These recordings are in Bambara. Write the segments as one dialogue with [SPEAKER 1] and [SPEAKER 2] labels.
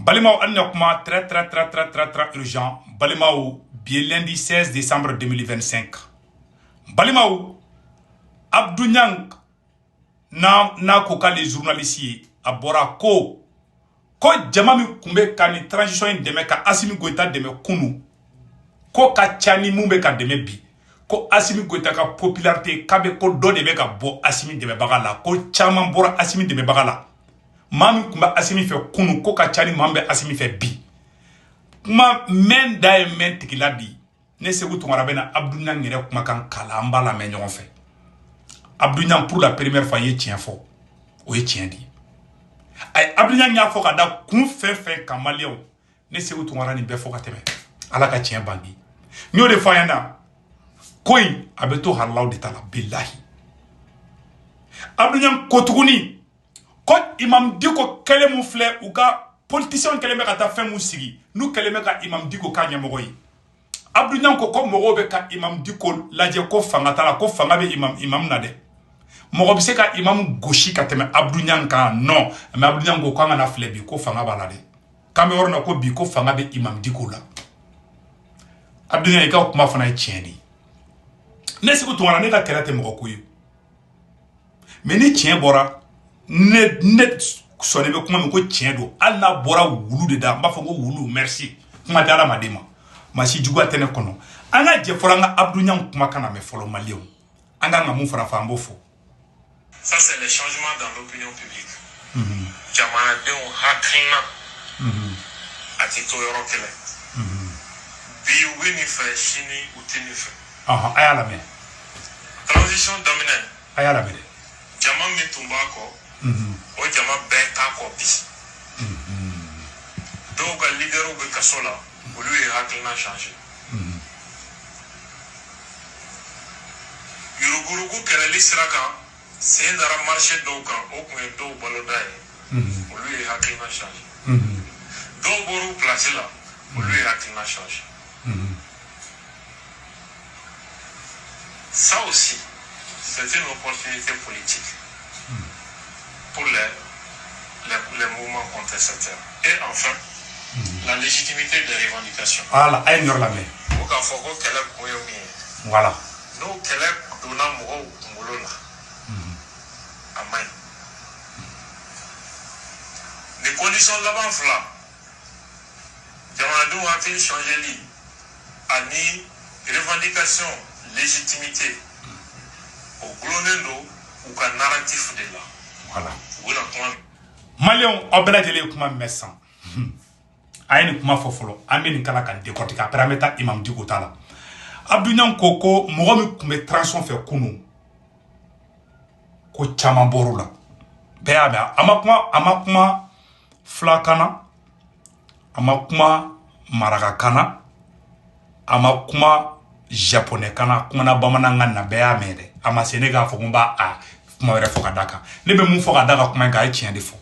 [SPEAKER 1] Balimao Annokma, très urgent. Balimao, bien lundi 16 décembre 2025. Balimao, Abdou Niang, na koka les journalistes, a bora ko jamami kumbe kani transition deme ka Assimi Goïta deme kunu. Ko ka chani mumbe ka deme bi. Ko Assimi Goïta ka popularité kabe ko do deme ka bo Assimi deme bagala. Ko chaman bora Assimi deme bagala. Mami kumba Assimi fe kunu ko ka chani mambe Assimi fe bi. Kuma men da men tikila bi. Ne segu tongara bena Abdou Niang ngere kuma kan kala mbala men ɲɔgɔn fɛ. Abdou Niang pour la première fois ye tiɲɛ fɔ. O ye tiɲɛ di. Ay Abdou Niang y'a fɔ ka da kun fɛn ka maliyɛnw ne segu tongara nin bɛɛ fɔ ka tɛmɛ. Ala ka tiɲɛ bandi. N y'o de fɔ an ɲɛna. Ko in a bɛ to halalaw de ta la bilahi. Abdou Niang ko tuguni ko Imam Dicko kɛlɛ mun filɛ u ka politiciens kɛlɛ bɛ ka taa fɛn mun sigi n'u kɛlɛ bɛ ka Imam Dicko k'a ɲɛmɔgɔ ye. Abdou Niang ko mɔgɔw bɛ ka Imam Dicko lajɛ ko fanga t'a la ko fanga bɛ imam na dɛ. Mɔgɔ bɛ se ka imam gosi ka tɛmɛ Abdou Niang kan non mais Abdou Niang ko k'an kana filɛ bi ko fanga b'a la dɛ. K'an bɛ yɔrɔ na ko bi ko fanga bɛ Imam Dicko la. Abdou Niang i ka kuma fana ye tiɲɛ de ye. Ne segu tungana ne ka kɛlɛ tɛ mɔgɔ ko ye. Mais ni tiɲɛ bɔra ne sɔnni bɛ kuma min ko tiɲɛ don hali n'a bɔra wulu de da n b'a fɔ ko wulu merci kuma tɛ adamaden ma. Masi juguya tɛ ne kɔnɔ. An ka jɛ fɔlɔ an ka Abdou Niang kuma kana mɛn fɔlɔ maliyɛnw. An ka mun fara fɔ an b'o fɔ.
[SPEAKER 2] Ça, c'est les changements dans l'opinion publique. Jamanadenw hakilina a ti to yɔrɔ kɛlɛ. Bi u bɛ nin fɛ sini u tɛ nin fɛ.
[SPEAKER 1] A y'a lamɛn.
[SPEAKER 2] Transition daminɛ.
[SPEAKER 1] A y'a lamɛn dɛ.
[SPEAKER 2] Jama min tun b'a kɔ. O jama bɛɛ t'a kɔ bi. Dɔw ka leaderw bɛ kaso la. Olu ye hakilina changer. Yurugurugu kɛlɛli sira kan. Sen dara marché dɔw kan o tun ye dɔw baloda ye. Olu ye hakilina changer. Dɔw bɔr'u place la olu ye hakilina changer. Ça aussi, c'est une opportunité politique pour les mouvements contestataires. Et enfin, la légitimité des revendications.
[SPEAKER 1] Voilà, aïe n'or la main.
[SPEAKER 2] Ou qu'à foko kɛlɛ kun ye min ye.
[SPEAKER 1] Voilà.
[SPEAKER 2] N'o kɛlɛ donna mɔgɔw kunkolo la. A man ɲi. Ni conditions laban fila jamanadenw hakili changeli ani revendication légitimité o gulonnen don u ka narratif de la.
[SPEAKER 1] Voilà.
[SPEAKER 2] U bɛna kuma.
[SPEAKER 1] Maliyɛnw aw bɛɛ lajɛlen ye kuma mɛn san. A ye nin kuma fɔ fɔlɔ an bɛ nin kala ka décortiquer après an bɛ taa Imam Dicko ta la. Abdou Niang ko mɔgɔ min tun bɛ transition fɛ kunun ko caman bɔr'u la. Bɛɛ y'a mɛn a ma kuma fulakana a ma kuma marakakana a ma kuma japonais kana kumana bamanankan na bɛɛ y'a mɛn dɛ. A ma se ne k'a fɔ ko n b'a kuma wɛrɛ fɔ ka d'a kan. Ne bɛ mun fɔ ka d'a kan kuma in kan a ye tiɲɛ de fɔ.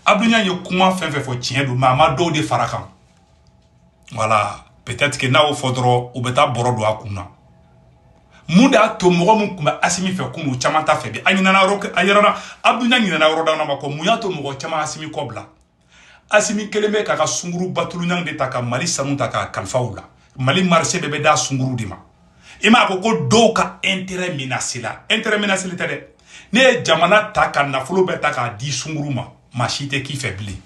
[SPEAKER 1] Abdou Niang ye kuma fɛn fɛn fɔ tiɲɛ don mais a ma dɔw de fara kan. Voilà, peut-être que n'a y'o fɔ dɔrɔn u bɛ taa bɔrɔ don a kun na. Mun de y'a to mɔgɔ min tun bɛ Assimi fɛ kunun caman ta fɛ bi a yɛrɛ na Abdou Niang ɲinɛna yɔrɔ dama ma ko mun y'a to mɔgɔ caman Assimi kɔ bila. Assimi kelen bɛ k'a ka sunguru Batulu Niang de ta ka Mali sanu ta k'a kalifa u la. Mali marché bɛɛ bɛ d'a sunguru de ma. I m'a fɔ ko dɔw ka intérêt menacé la. Intérêt menacé tɛ dɛ. Ne ye jamana ta ka nafolo bɛɛ ta k'a di sunguru ma. Maa si tɛ k'i fɛ bilen.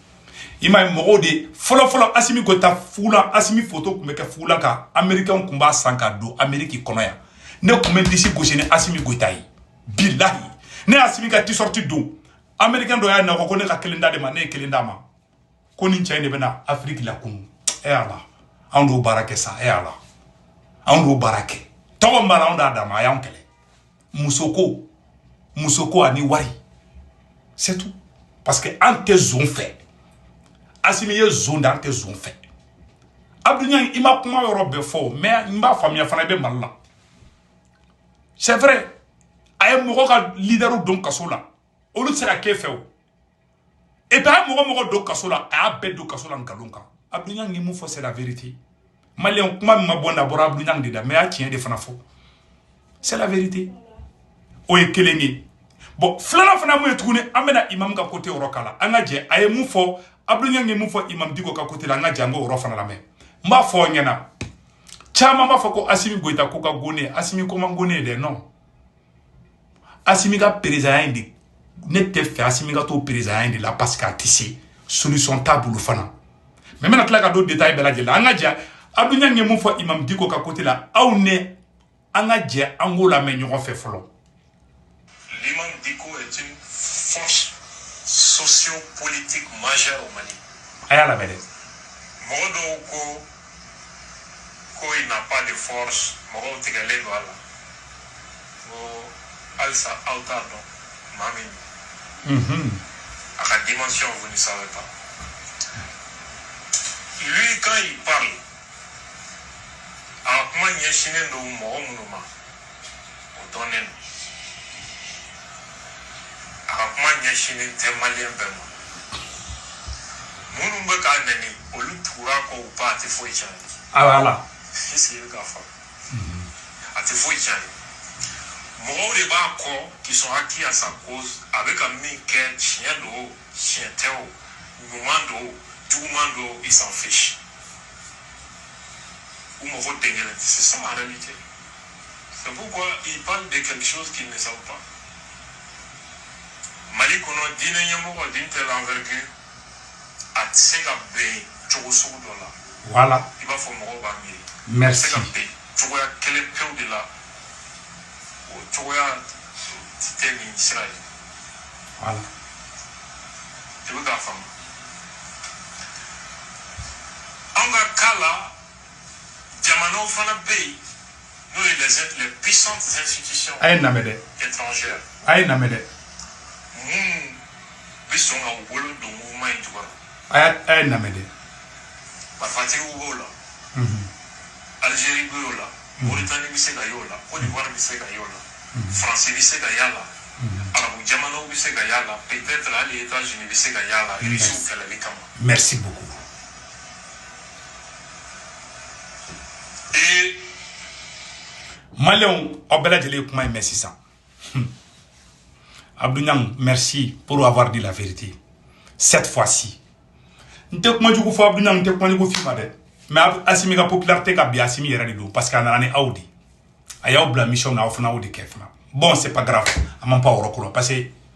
[SPEAKER 1] I m'a ye mɔgɔw de fɔlɔ Assimi Goïta fugula Assimi photo tun bɛ kɛ fugula kan américain tun b'a san k'a don Amérique kɔnɔ yan. Ne tun bɛ disi gosi ni Assimi Goïta ye. Bilahi. Ne Assimi ka t-shirt don. Américain dɔ y'a nɔgɔ ko ne ka kelen d'a de ma ne ye kelen d'a ma. Ko nin cɛ in de bɛ na Afrique la kunun. Ala. Anw d'o baara kɛ sa. Ala. Anw d'o baara kɛ. Tɔgɔ min b'a la anw d'a d'a ma a y'anw kɛlɛ. Musoko ani wari. C'est tout. Parce que an tɛ zon fɛ. Assimi ye zon da an tɛ zon fɛ. Abdou Niang i ma kuma yɔrɔ bɛɛ fɔ mais n b'a faamuya fana i bɛ Mali la. C'est vrai. A ye mɔgɔ ka leaderu don kaso la. Olu tɛ se ka kɛ fɛ o. Et puis a ye mɔgɔ don kaso la a y'a bɛɛ don kaso la nkalon kan. Abdou Niang ye mun fɔ c'est la vérité. Maliyɛn kuma min ma bɔ n'a bɔra Abdou Niang de da mais a y'a tiɲɛ de fana fɔ. C'est la vérité. O ye kelen ye. Bon filanan fana mun ye tuguni an bɛna imam ka côté yɔrɔ k'a la. An ka jɛ a ye mun fɔ Abdou Niang ye mun fɔ Imam Dicko ka côté la nga jango oro fana la mɛ m'a fɔ ɲɛna caman b'a fɔ ko Assimi Goïta ko ka gone Assimi ko man gone de non Assimi ka président de ne tɛ fɛ Assimi ka to président de la parce que a tɛ se solution t'a bolo fana mais mena tila ka do détail bɛɛ lajɛlen an ka jɛ Abdou Niang ye mun fɔ Imam Dicko ka côté la aw ne an ka jɛ an k'o lamɛn ɲɔgɔn fɛ fɔlɔ.
[SPEAKER 2] L'Imam Dicko est une force socio-politique majeure au Mali.
[SPEAKER 1] Aya la bɛdɛ.
[SPEAKER 2] Mɔgɔ dɔw ko il n'a pas de force mɔgɔw tigɛlen don a la ko halisa aw t'a dɔn maa min a ka dimension vous ne savez pas. Lui quand il parle a kuma ɲɛsinnen don mɔgɔ minnu ma o dɔnnen don. A kuma ɲɛsinnen tɛ maliyɛn bɛɛ ma minnu bɛ k'a nɛni olu tugura kɔ u ba a tɛ foyi tiɲɛ ye.
[SPEAKER 1] Voilà.
[SPEAKER 2] Est-ce que i bɛ k'a faamu a tɛ foyi tiɲɛ ye mɔgɔw de b'a kɔ qui sont acquis à sa cause a bɛ ka min kɛ tiɲɛ don tiɲɛ tɛ o ɲuman don juguman don il s'en fiche u mago den kelen c'est ça en réalité c'est pourquoi il parle de quelque chose qu'ils ne savent pas. Mali kɔnɔ diinɛ ɲɛmɔgɔ din tɛ l'envergure a tɛ se ka bɛn cogo sugu dɔ la.
[SPEAKER 1] Voilà.
[SPEAKER 2] I b'a fɔ mɔgɔw b'a miiri.
[SPEAKER 1] Merci.
[SPEAKER 2] A tɛ se ka bɛn cogoya kelen pewu de la o cogoya tɛ nin sira ye.
[SPEAKER 1] Voilà.
[SPEAKER 2] I bɛ k'a faamu. An ka cas la jamanaw fana bɛ yen n'o ye les puissantes institutions étrangères.
[SPEAKER 1] A ye namɛ dɛ.
[SPEAKER 2] Mun bɛ sɔn ka wolo don mouvement in jukɔrɔ.
[SPEAKER 1] A ye namɛ dɛ.
[SPEAKER 2] Marifatigiw b'o la. Algérie b'o la. Mauritanie bɛ se ka y'o la. Côte d'Ivoire bɛ se ka y'o la. France bɛ se ka y'a la. Arabu jamanaw bɛ se ka y'a la. Peut-être hali États-Unis bɛ se ka y'a la. Russiw kɛlɛli kama.
[SPEAKER 1] Merci beaucoup.
[SPEAKER 2] Et
[SPEAKER 1] Malien, au bel délai, comment il met ça? Abdou Niang, merci pour avoir dit la vérité. Cette fois-ci. N'te kuma jugu fo Abdou Niang, n'te kuma jugu fi ma de. Mais Assimi ka popularité ka bi Assimi yɛrɛ de don parce que a nana ni aw de. A y'aw bila mission na aw fana aw de kɛ fana. Bon, c'est pas grave. A man pas wɔrɔ ko la parce que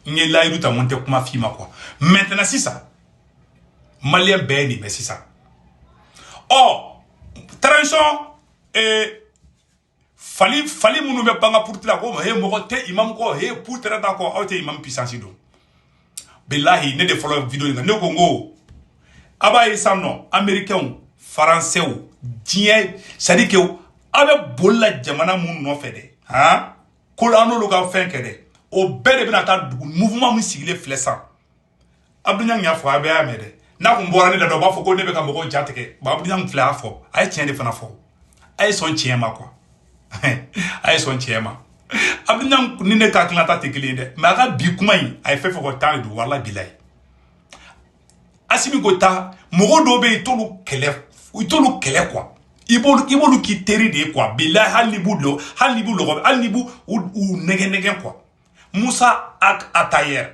[SPEAKER 1] n ye layidu ta mun tɛ kuma fi ma quoi. Maintenant sisan Malien bɛɛ nin bɛ sisan. Oh, transition fali minnu bɛ banga pour la ko he mɔgɔ tɛ imam ko he pour tɛrɛ da ko aw tɛ imam puissance don. Billahi ne de fɔlɔ vidéo in kan ne ko n ko a b'a ye sisan nɔ américains français diɲɛ c'est à dire que aw bɛ boli la jamana minnu nɔfɛ dɛ han ko an n'olu ka fɛn kɛ dɛ o bɛɛ de bɛna taa dugu mouvement min sigilen filɛ sisan Abdou Niang y'a fɔ a bɛɛ y'a mɛn dɛ n'a kun bɔra ne da dɔ u b'a fɔ ko ne bɛ ka mɔgɔw ja tigɛ bon Abdou Niang filɛ a y'a fɔ a ye tiɲɛ de fana fɔ a ye sɔn tiɲɛ ma quoi a ye sɔn tiɲɛ ma Abdou Niang ni ne ka hakilina tɛ kelen ye dɛ mais a ka bi kuma in a ye fɛn fɛn fɔ temps de don walahi bilahi Assimi Goïta mɔgɔ dɔw bɛ yen i t'olu kɛlɛ quoi i b'olu k'i teri de ye quoi bilahi hali ni b'u lɔgɔ hali ni b'u nɛgɛn quoi Moussa Atayer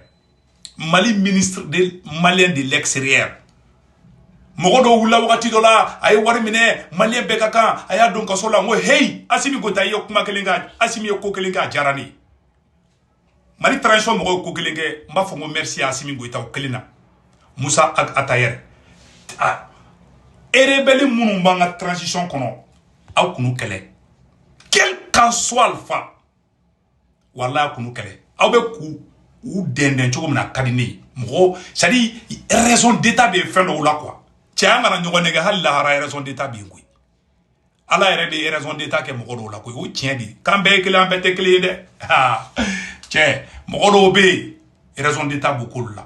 [SPEAKER 1] Mali ministre de malien de l'extérieur mɔgɔ dɔw wulila wagati dɔ la a ye wari minɛ malien bɛɛ ka kan a y'a don kaso la n ko hey Assimi Goïta ye kuma kelen kɛ Assimi ye ko kelen kɛ a diyara ne ye Mali transition mɔgɔw ye ko kelen kɛ n b'a fɔ n ko merci à Assimi Goïta o kelen na Moussa Atayer rebelle minnu b'an ka transition kɔnɔ aw k'u kɛlɛ quel qu'en soit alpha wallahi aw k'u kɛlɛ aw bɛ k'u dɛndɛn cogo min na a ka di ne ye mɔgɔ c'est à dire raison d'état bɛ fɛn dɔw la quoi cɛ an kana ɲɔgɔn nɛgɛ hali lahara raison d'état bɛ yen koyi ala yɛrɛ de ye raison d'état kɛ mɔgɔ dɔw la koyi o tiɲɛ de k'an bɛɛ ye kelen an bɛɛ tɛ kelen ye dɛ cɛ mɔgɔ dɔw bɛ yen raison d'état b'u k'olu la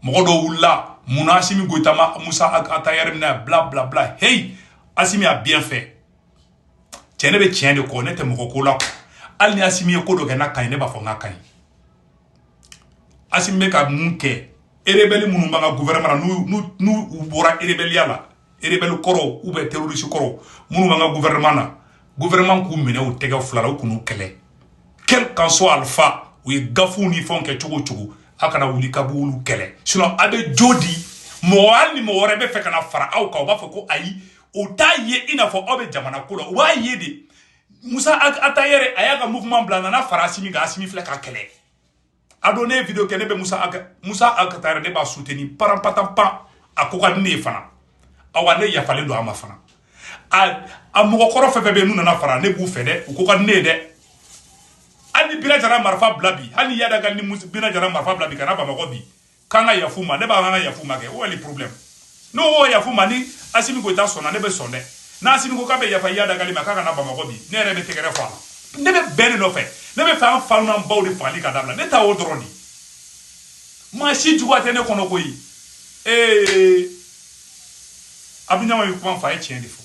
[SPEAKER 1] mɔgɔ dɔw wulila munna Assimi Goïta ma Moussa Atayer minɛ bla bla bla hey Assimi a bien fait cɛ ne bɛ tiɲɛ de kɔ ne tɛ mɔgɔ ko la hali ni Assimi ye ko dɔ kɛ n'a ka ɲi ne b'a fɔ n k'a ka ɲi Assimi bɛ ka mun kɛ rebelle minnu b'an ka gouvernement n'u bɔra rebelliya la rebelle kɔrɔ ou bien terroriste kɔrɔ minnu b'an ka gouvernement k'u minɛ u tɛgɛ fila la u k'u kɛlɛ quel qu'en soit alpha u ye gafuw ni fɛnw kɛ cogo o cogo a kana wuli ka b'olu kɛlɛ sinon a bɛ jo di Moal ni mo rebe fe kana fara aw ka ba ko ayi o ta ye ina fo obe jamana ko lo wa ye de Moussa Atayere ayaga mouvement blanc na fara Assimi ga Assimi fle ka kele a donné vidéo kene be Moussa Atayere de ba soutenir parampatampa akoka ne fana awane ya fale do ama fana a mo ko fe be nu na fara ne bu fe de ko ka ne de ani bina jara marfa blabi hani yada ga ni bina jara marfa blabi kana ba mako bi kanga ya fuma ne ba kanga ya fuma ke o li problème no o ya fuma ni Assimi ko ta sona ne be sonde na Assimi ko ka be ya fa yada ga li makanga na ba mako bi ne re be tegere fa ne be ben no fe ne be fa fa na baw de fali ka dabla ne ta o droni ma shi juwa te ne kono ko yi abinyama yu kuma fa e chien de fo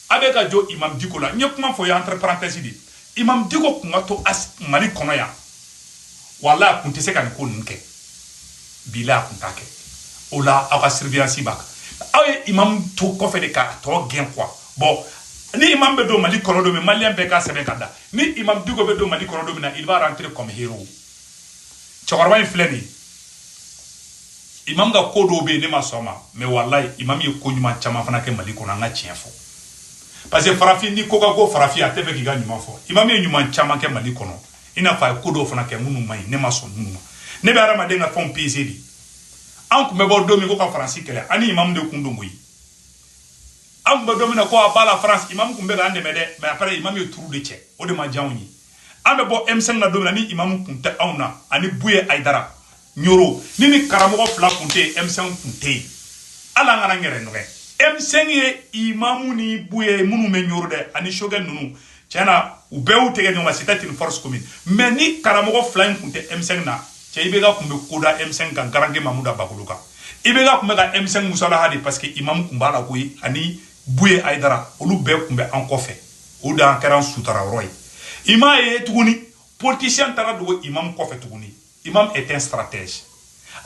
[SPEAKER 1] abe ka jo Imam Dicko la nye kuma fo ya entre parenthèses di Imam Dicko kuma to Mali kono ya wala kunte se kan ko nke bila kuntake ola aka surveillance bak awe Imam to ko fe de ka to gen quoi bon ni Imam be do Mali kono do me Malien be ka sebe kada ni Imam Dicko be do Mali kono do me il va rentrer comme héros chorwa infleni Imam ga kodo be ne ma soma mais wallahi Imam ye ko nyuma chama fana ke Mali kono nga chien fo parce que farafi ni koka go farafi a tebe ki ga nyuma fo Imam ye nyuma chama ke Mali kono ina fa kodo fana ke munu mai ne ma so munu ne be arama de nga fon PC di an ku me bo do mi ko ka France kele ani Imam de kundo ngoyi an be do mi na ko abala France Imam ku be ga ande mede mais après Imam ye turu de che o de ma jawni an be bo M5 na do mi na ni Imam kunta awna ani buye aidara nyoro nini karamogo fla kunte M5 kunte ala ngana ngere no M5 ye Imamu ni buye munu me nyoro de ani shogen nunu tiana ubeu tege nyoma c'est une force commune mais ni karamogo fla kunte M5 na che ibega kumbe koda M5 kan garange mamuda bakuluka ibega kumbe ga M5 musala hadi parce que Imam kumbala koyi ani buye aidara olu be kumbe en kofe o da karan sutara roy imaye tuguni politicien tara do Imam kofe tuguni Imam est un stratège.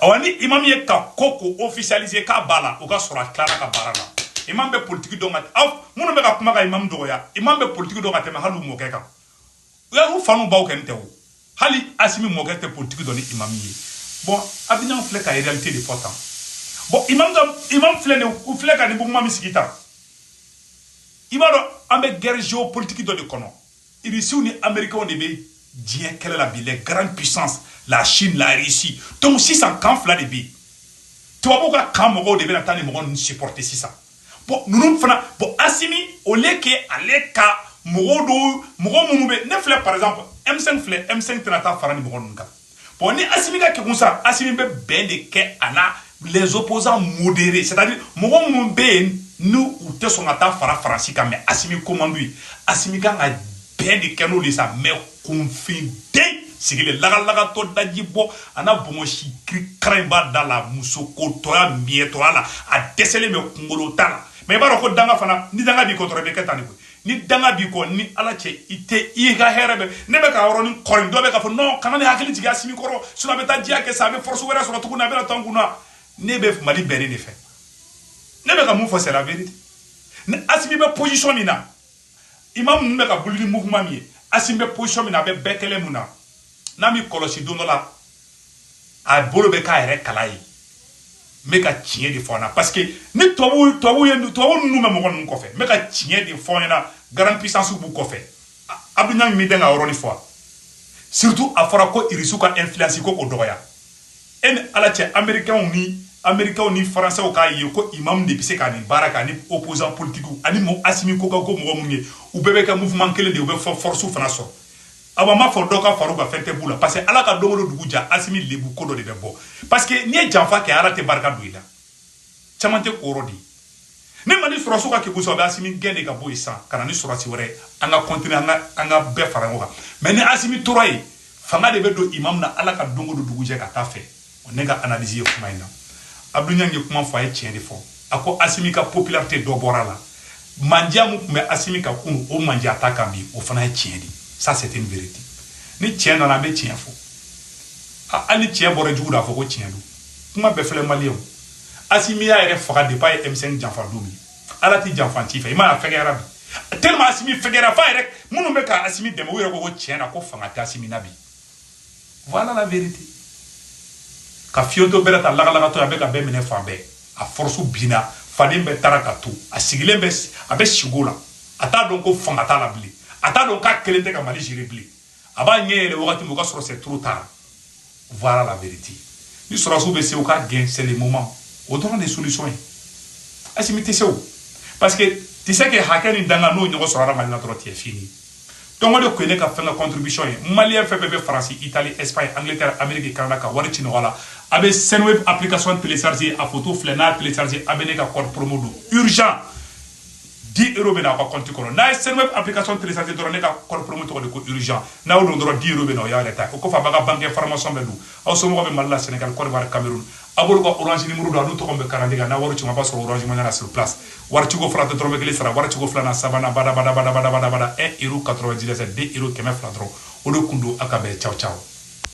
[SPEAKER 1] Awani Imam ye ka koko officialiser ka bala o ka sura clara ka barala. Imam be politique do ngat af munu be ka kuma ka Imam do ya. Imam be politique do ngat me halu mo keka. Ya hu fanu baw ken tewo. Hali Assimi mo kete politique do ni Imam ye. Bon, abinan fle ka réalité de pourtant. Bon, Imam fle ne ou fle ka ni bu mami sikita. Imado ambe guerre géopolitique do de kono. Il ici ni américain de be Dien quelle est la les grandes puissances la Chine la Russie donc si ça camp là de bi tu vas voir quand mogo de ben attendre mogo nous supporter si ça bon nous fana bon Assimi au lieu que aller ka mogo munube ne fleur par exemple M5 tenata farani mogo nunka bon ni Assimi ka comme ça Assimi be ben de que ana les opposants modérés c'est-à-dire mogo munube nous ou te son ata fara France mais Assimi commande lui Assimi ka ben de keno lisa mais confidé sigile laga to daji bo ana bongo shi kremba dala musoko toya mieto ala a desele me kungolo tala mais baro ko danga fana ni danga bi ko torebe ketani ko ni danga bi ko ni ala che ite i ga herebe ne be ka woro ni korin do be ka fo non kana ne hakili tiga Assimi koro suna be ta dia ke sa be force wera so to kuna be la tanguna ne be Mali beri ne fe ne be ka mu fo c'est la vérité ne Assimi be position mina Imam ne be ka bulli mouvement mi Assimi be position mina be bekele muna nami kolosi dono la a bolo be ka ere kala yi me ka tiɲɛ de fɔ na parce que ni tubabu nu me mɔgɔ ninnu kɔfɛ me ka tiɲɛ de fɔ na grande puissance b'u kɔfɛ Abdou mi den ka yɔrɔni fɔ surtout a fɔra ko Irisu ka influence ko o dɔgɔya e ni ala cɛ américains ni français k'a ye ko Imam de bɛ se ka nin baara kɛ ani opposant politique ani Assimi ko ka ko mɔgɔ mun ye u bɛɛ bɛ kɛ mouvement kelen de u bɛ force fana sɔrɔ awa ma fɔ dɔ ka faru ka fɛn tɛ b'u la parce que ala ka don o don dugu ja Assimi lebu ko dɔ de bɛ bɔ parce que n'i ye janfa kɛ ala tɛ barika don i la caman tɛ o yɔrɔ de ni Mali sɔrɔsiw ka kekusa o bɛ Assimi gɛn de ka bɔ yen sisan ka na ni sɔrɔsi wɛrɛ an ka continuer an ka bɛɛ fara ɲɔgɔn kan mais ni Assimi tora yen fanga de bɛ don Imam na ala ka don o don dugu jɛ ka taa fɛ o ne ka analyse ye kuma in na Abdou Niang ye kuma fɔ a ye tiɲɛ de fɔ a ko Assimi ka popularité dɔ bɔra la mandiya mun tun bɛ Assimi ka kunu o mandiya ta kan bi o fana ye tiɲɛ de ça c'est une vérité ni tiɲɛ nana an bɛ tiɲɛ fɔ hali ni tiɲɛ bɔra jugu da fɔ ko tiɲɛ don kuma bɛɛ filɛ maliyɛnw Assimi y'a yɛrɛ faga depuis a ye M5 janfa don min ala ti janfa ci fɛ i m'a fɛgɛyara bi tellement Assimi fɛgɛyara fa yɛrɛ minnu bɛ ka Assimi dɛmɛ u yɛrɛ ko tiɲɛ na ko fanga tɛ Assimi na bi voilà la vérité ka fiyonto bɛrɛ ta lagalagatɔ a bɛ ka bɛɛ minɛ fan bɛɛ a force bina faden be taraka to a sigilen be abe sigola ata donc ko fanga ta la bli ata donc ka kelente ka mali jiri bli aba nyele wakati mo ka soro c'est trop tard. Voilà la vérité. Ni soro so be se o ka gain c'est le moment au donne des solutions asimite se o parce que tu sais que hakani danga no nyoko soro ra malina trop est fini. Donc on doit connaître qu'à faire la contribution malien fait France Italie Espagne Angleterre Amérique Canada ka wari chino wala abe Senweb application télécharger à photo flena télécharger abene ka code promo do urgent 10 € bena ko compte kono na Senweb application télécharger do ne ka code promo to ko urgent na o do 10 € bena o ya leta ko fa baga banque information be do aw so mo be malla Sénégal Côte d'Ivoire Cameroun abol ko orange numéro do adu to ko be karandiga na waru ci ma pas orange mo na sur place war ci go frate drome gele sara war ci go flana sabana bada 1 € 99 2 € keme fladro o do kundu akabe ciao ciao.